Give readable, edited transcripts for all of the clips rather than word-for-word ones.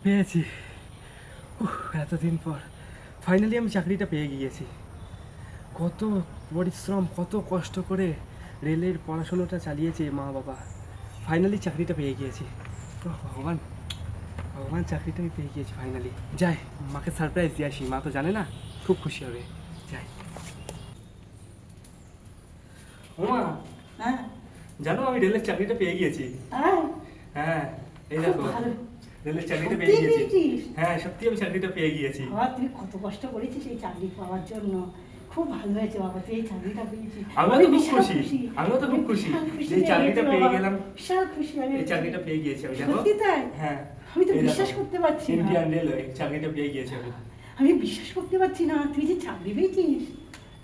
পেয়েছি। এতদিন পর ফাইনালি আমি চাকরিটা পেয়ে গিয়েছি। কত পরিশ্রম, কত কষ্ট করে রেলের পড়াশোনাটা চালিয়েছে মা বাবা, ফাইনালি চাকরিটা পেয়ে গিয়েছি। তো ভগবান, ভগবান চাকরিটা আমি পেয়ে গিয়েছি ফাইনালি। যাই, মাকে সারপ্রাইজ দিয়ে আসি, মা তো জানে না, খুব খুশি হবে। যাই। ওমা, হ্যাঁ জানো আমি রেলের চাকরিটা পেয়ে গিয়েছি। হ্যাঁ, এই দেখো রেলের চাকরিটা পেয়ে সত্যি গিয়েছি। পেয়েছিস? হ্যাঁ, সত্যি আমি চাকরিটা পেয়ে গিয়েছি। বাবা তুই কত কষ্ট করেছিস এই চাকরি পাওয়ার জন্য। খুব ভালো হয়েছে বাবা, তুই এই চাকরিটা পেয়েছিস। আমিও তো খুব খুশি, আমিও তো খুব খুশি যে এই চাকরিটা পেয়ে গেলাম। বিশাল খুশি আমি এই চাকরিটা পেয়ে গিয়েছি আমি, দেখো। সত্যি তাই? হ্যাঁ, আমি তো এই বিশ্বাস দেখো, করতে পারছি না। ইন্ডিয়ান রেলওয়ে চাকরিটা পেয়ে গিয়েছি আমি। আমি বিশ্বাস করতে পারছি না তুই যে চাকরি পেয়েছিস।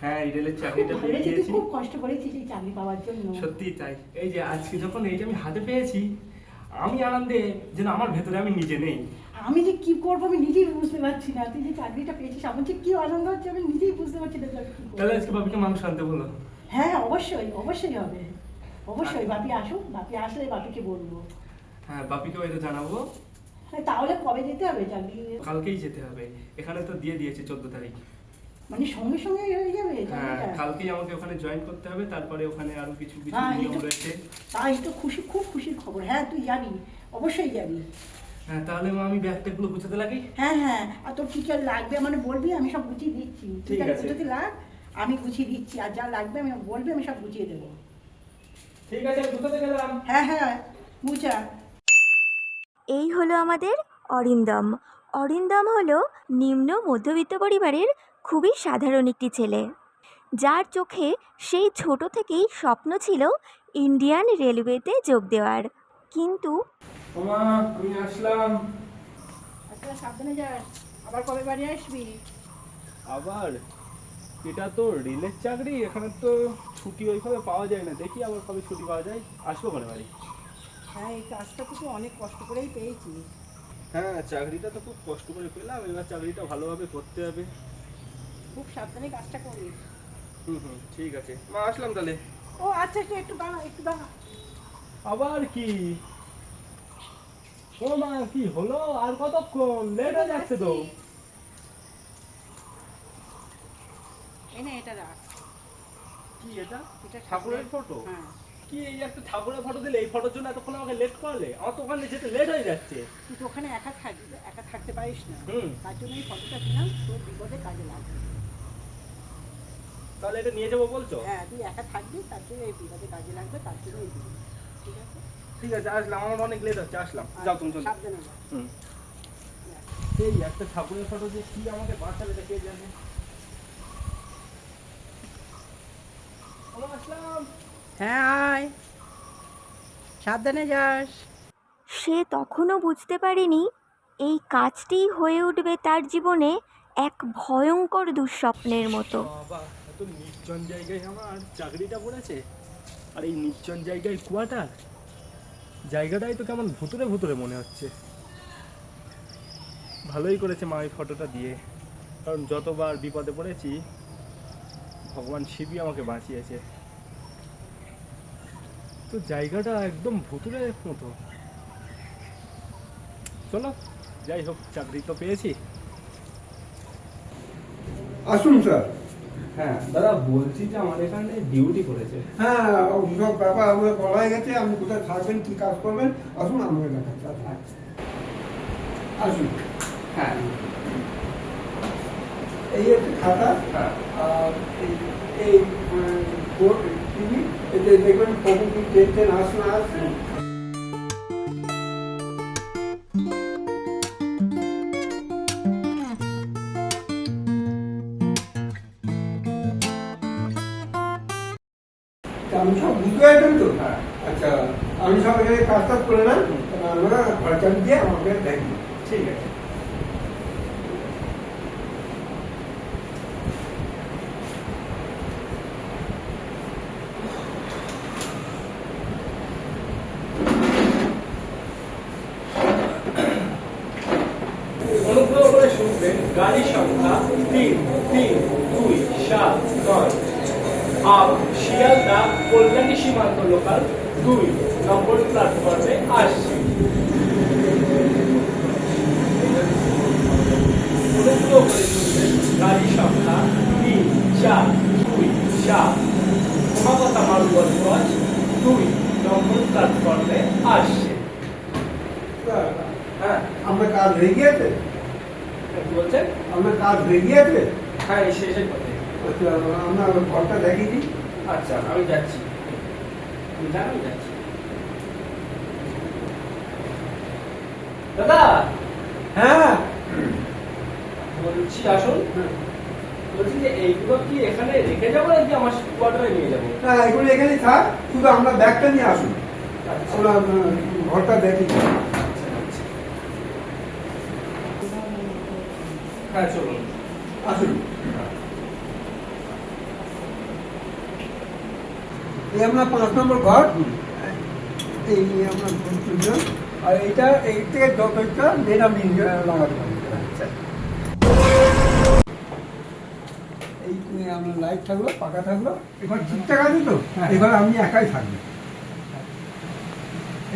হ্যাঁ, এই রেলের খুব চাকরিটা ভালো পেয়ে হয়েছে, তুই গিয়েছি। খুব কষ্ট করেছিস এই চাকরি পাওয়ার জন্য। সত্যি তাই। এই যে আজকে যখন এইটা আমি হাতে পেয়েছি, আমি আনন্দে যেন আমার ভেতরে আমি নিজে নেই। আমি যে কি করবো আমি নিজেই বুঝতে পারছি না। তুই যে চাকরিটা পেয়েছিস আমার যে কি আনন্দ হচ্ছে আমি নিজেই বুঝতে পারছি না যে আমি কি করবো। তাহলে আজকে বাবিকে মাংস আনতে বলো। হ্যাঁ অবশ্যই অবশ্যই হবে, অবশ্যই। বাপি আসুক, বাপি আসলে বাপিকে বলবো। হ্যাঁ, বাপিকেও এটা জানাবো। হ্যাঁ, তাহলে কবে যেতে হবে চাকরি? কালকেই যেতে হবে। এখানে তো দিয়ে দিয়েছে 14 তারিখ। মানে সঙ্গে সঙ্গে হয়ে যাবে হ্যাঁ, চাকরিটা? কালকেই আমাকে ওখানে জয়েন করতে হবে। তারপরে ওখানে আরো কিছু কিছু হ্যাঁ, নিয়ম একটু- রয়েছে। তাই তো খুশি, খুব খুশির খবর। হ্যাঁ তুই যাবি, অবশ্যই যাবি। হ্যাঁ, তাহলে মা আমি ব্যাগটাগুলো গুছাতে লাগি। হ্যাঁ হ্যাঁ, আর তোর কি কি আর লাগবে মানে বলবি, আমি সব গুছিয়ে দিচ্ছি। তুই ঠিক তাহলে আছে। গুছোতে লাগ, আমি গুছিয়ে দিচ্ছি। আর যা লাগবে আমি বলবি, আমি সব গুছিয়ে দেবো। ঠিক আছে, আমি গুছাতে গেলাম। হ্যাঁ হ্যাঁ, গুছা। এই হলো আমাদের অরিন্দম। অরিন্দম হলো নিম্ন মধ্যবিত্ত পরিবারের খুবই সাধারণ একটি ছেলে, যার চোখে সেই ছোট থেকেই স্বপ্ন ছিল ইন্ডিয়ান রেলওয়েতে যোগ দেওয়ার। কিন্তু ওমা, আমি আসলাম। আচ্ছা সাবধানে যাস, আবার কবে বাড়ি আসবি? আবার এটা তো রেলের চাকরি, এখানে তো ছুটি ওইভাবে পাওয়া যায় না। দেখি আবার কবে ছুটি পাওয়া যায়, আসবো করে বাড়ি। হ্যাঁ, এই কাজটা তো তুই অনেক কষ্ট করেই পেয়েছি। হ্যাঁ, চাকরিটা তো খুব কষ্ট করে পেলাম, এবার চাকরিটা ভালোভাবে করতে হবে। খুব সাবধানে কাজটা করিস। হুম হুম, ঠিক আছে মা, আসলাম তাহলে। ও আচ্ছা, একটু দাঁড়া, একটু দাঁড়া। আবার কি? ও মা, কি হলো? আর কতক্ষণ? লেট হয়ে যাচ্ছে তো। এনে এটা রাখ। কি এটা? এটা ঠাকুরের ফটো? হ্যাঁ। কি এই একটা ঠাকুরের ফটো দিলে? এই ফটোর জন্য এতক্ষণ আমাকে লেট করলে? আমার তো ওখানে যেতে লেট হয়ে যাচ্ছে। তুই তো ওখানে একা থাকবি, একা থাকতে পারিস না। হুম। তার জন্য এই ফটোটা দিলাম, তোর বিপদে কাজে লাগবে। তাহলে এটা নিয়ে যাবো বলছো? হ্যাঁ, তুই একা থাকবি, তার জন্য এই বিপদে কাজে লাগবে, তার জন্য এই দিবি। ঠিক আছে? ঠিক আছে, আসলাম। আমার অনেক লেট হচ্ছে, আসলাম। যাও তুমি, চলো। সাবধানে যা। হুম। এই একটা ঠাকুরের ফটো দিয়ে কি আমাকে বাঁচাবে এটা কে জানে। আমার আসলাম। হ্যাঁ আয়, সাবধানে যাস। সে তখনও বুঝতে পারেনি এই কাজটিই হয়ে উঠবে তার জীবনে এক ভয়ঙ্কর দুঃস্বপ্নের মতো। বাবা, এত নির্জন জায়গায় আমার চাকরিটা পড়েছে, আর এই নির্জন জায়গায় কুয়াটার জায়গাটাই তো কেমন ভুতুরে ভুতুরে মনে হচ্ছে। ভালোই করেছে মা এই ফটোটা দিয়ে, কারণ যতবার বিপদে পড়েছি ভগবান শিবই আমাকে বাঁচিয়েছে। তো জায়গাটা একদম ভুতুরে মতো। চলো, যাই হোক, চাকরি তো পেয়েছি। আসুন স্যার। হ্যাঁ দাদা, বলছি যে আমার এখানে ডিউটি করেছে। হ্যাঁ, সব ব্যাপার আমাদের বলা হয়ে গেছে। আপনি কোথায় থাকবেন, কি কাজ করবেন, আসুন আমাকে দেখাচ্ছি। আসুন। হ্যাঁ এই একটা খাতা, হ্যাঁ। আর এই বোর্ড টিভি, এতে দেখবেন কখন কি ট্রেন ট্রেন আসে না আসে। আমি সব বুঝতে পারছেন তো? হ্যাঁ। আচ্ছা, আমি সব এখানে কাজ টাজ করে না, আমরা খরচা দিয়ে আমাকে দেখি। ঠিক আছে। অনুগ্রহ করে শুনবেন, গাড়ি সংখ্যা 3-3-2-7-9, আপ শিয়ালদা কল্যাণী সীমান্ত লোকাল 2 নম্বর প্ল্যাটফর্মে আসছি। হ্যাঁ, আপনার কাজ হয়ে গিয়েছে? কি বলছেন? আপনার কাজ হয়ে গিয়েছে? হ্যাঁ, এই শেষের কথা। আচ্ছা, আপনার ঘরটা দেখিয়ে দিই। আচ্ছা, আমি যাচ্ছি। আমি যাচ্ছি। দাদা, হ্যাঁ, বলছি আসুন। বলছি যে এইগুলো কি এখানে রেখে যাবো নাকি আমার কোয়ার্টারে নিয়ে যাবো? হ্যাঁ, এগুলো এখানেই থাক, শুধু আমরা ব্যাগটা নিয়ে আসুন। আচ্ছা। আমরা ঘরটা দেখি। হ্যাঁ, চলুন। আসুন। এই আপনার 5 নম্বর ঘর। এই নিয়ে আপনার ঘর তুলবেন। আর এইটা এই থেকে যতটা মেন আপনি লাগাতে পারেন। আচ্ছা। এই আপনার লাইট থাকলো, পাকা থাকলো, এবার ঠিকঠাক আছে তো? এই ঘরে আপনি একাই থাকবেন।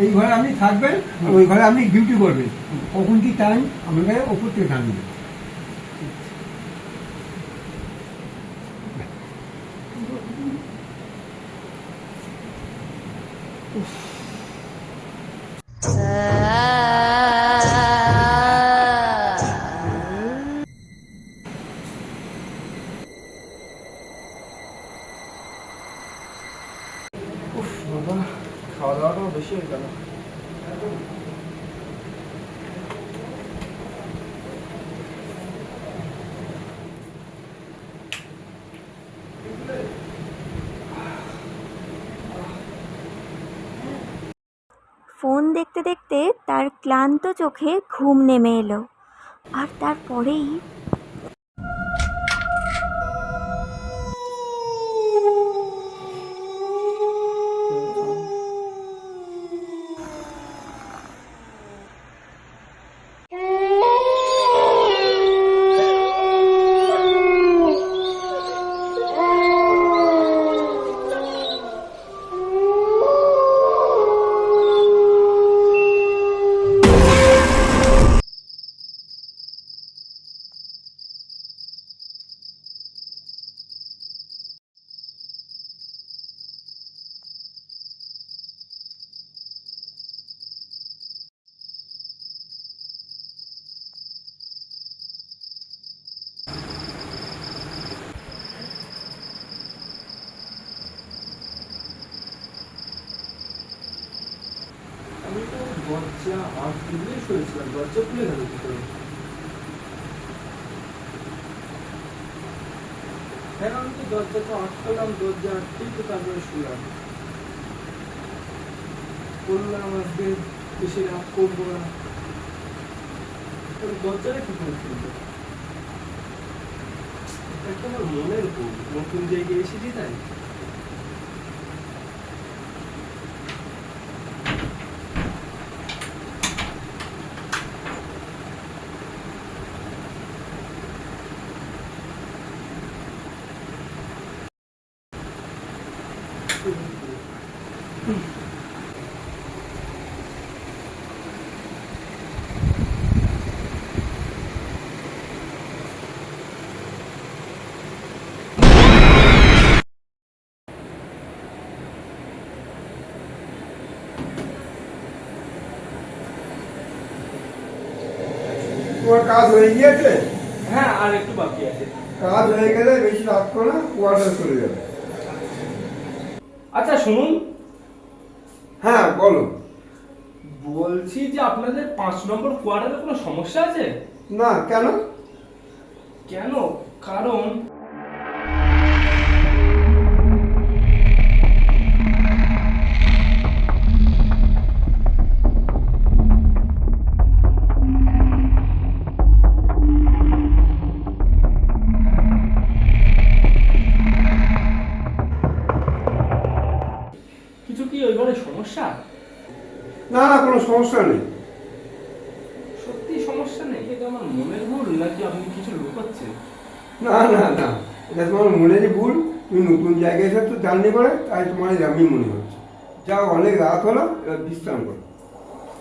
এই ঘরে আপনি থাকবেন, আর ওই ঘরে আপনি ডিউটি করবেন। কখন কি টাইম আমাকে ওপর থেকে জানিয়ে। উফ বাবা, খাওয়া দাওয়াটাও বেশি হয়ে গেল। ফোন দেখতে দেখতে তার ক্লান্ত চোখে ঘুম নেমে এলো, আর তারপরেই আমি তো দরজা আট দিলেই শুয়েছিলাম, দরজা খুলে গেল কি করে? হ্যাঁ, আমি তো দরজাটা আটকালাম, দরজা আটকেই তো তারপরে শুলাম। বললাম আজকে বেশি রাত করবো না, দরজাটা কি করে খুলবো? একটা আমার মনের ভুল, নতুন জায়গায় এসেছি তাই। তোমার কাজ হয়ে গিয়েছে? হ্যাঁ, আর একটু বাকি আছে। কাজ হয়ে গেলে বেশি রাত করো না, কোয়ার্টার চলে যাবে। আচ্ছা শুনুন, হ্যাঁ, বলো। বলছি যে আপনাদের 5 নম্বর কোয়ার্টারে কোনো সমস্যা আছে? না, কেন? কেন? কারণ কিছু কি ওই ঘরে সমস্যা? না না, কোনো সমস্যা নেই। সত্যি সমস্যা নেই? এটা আমার মনের ভুল নাকি আপনি কিছু লুকাচ্ছেন? না না না, এটা তোমার মনেরই ভুল। তুমি নতুন জায়গায় এসে তো জার্নি করে, তাই তোমার এরকমই মনে হচ্ছে। যাও, অনেক রাত হলো, এবার বিশ্রাম করো।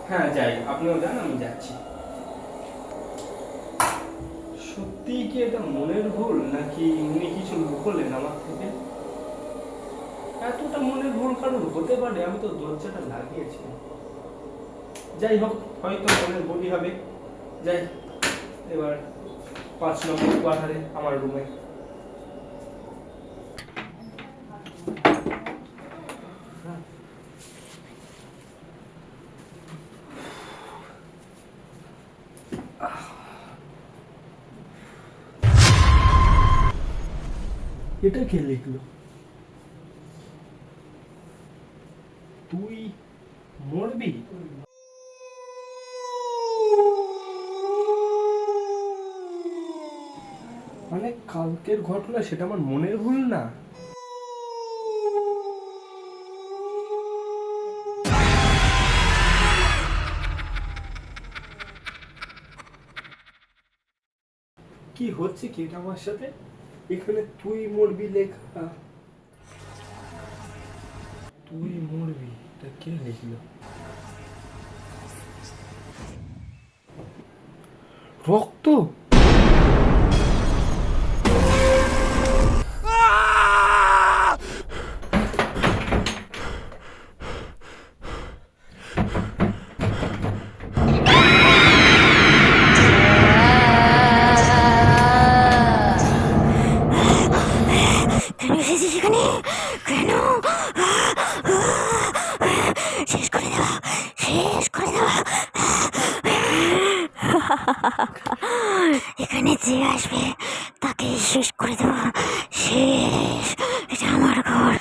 হ্যাঁ যাই, আপনিও যান, আমি যাচ্ছি। সত্যি কি এটা মনের ভুল নাকি উনি কিছু লুকোলেন আমার থেকে? এতটা মনের ভুল কারণ হতে পারে? আমি তো দরজাটা লাগিয়েছি। যাই হোক, হয়তো মনের বলি হবে। যাই এবার 5 নম্বর কোয়ার্টারে আমার রুমে। এটা কে লিখলো? তুই মরবি? মানে কালকের ঘটনা সেটা আমার মনের ভুল না? কি হচ্ছে কি এটা আমার সাথে? এখানে তুই মরবি লেখা, তুই মরবি, এটা কে লিখলো? রক্ত? কেন এসেছিস এখানে? কেন? শেষ করে দেওয়া, শেষ করে দেওয়া। এখানে যে আসবে তাকে শেষ করে দেওয়া, শেষ। এটা আমার ঘর।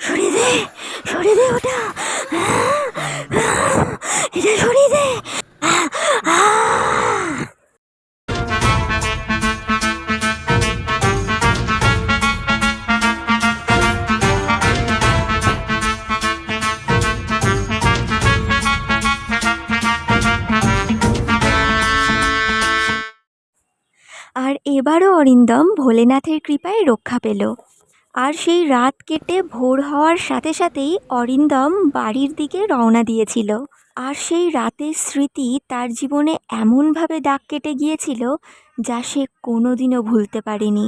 সরিয়ে দে, সরিয়ে দে ওটা, এটা সরিয়ে দে। আর এবারও অরিন্দম ভোলেনাথের কৃপায় রক্ষা পেল। আর সেই রাত কেটে ভোর হওয়ার সাথে সাথেই অরিন্দম বাড়ির দিকে রওনা দিয়েছিল। আর সেই রাতের স্মৃতি তার জীবনে এমনভাবে দাগ কেটে গিয়েছিল যা সে কোনোদিনও ভুলতে পারেনি।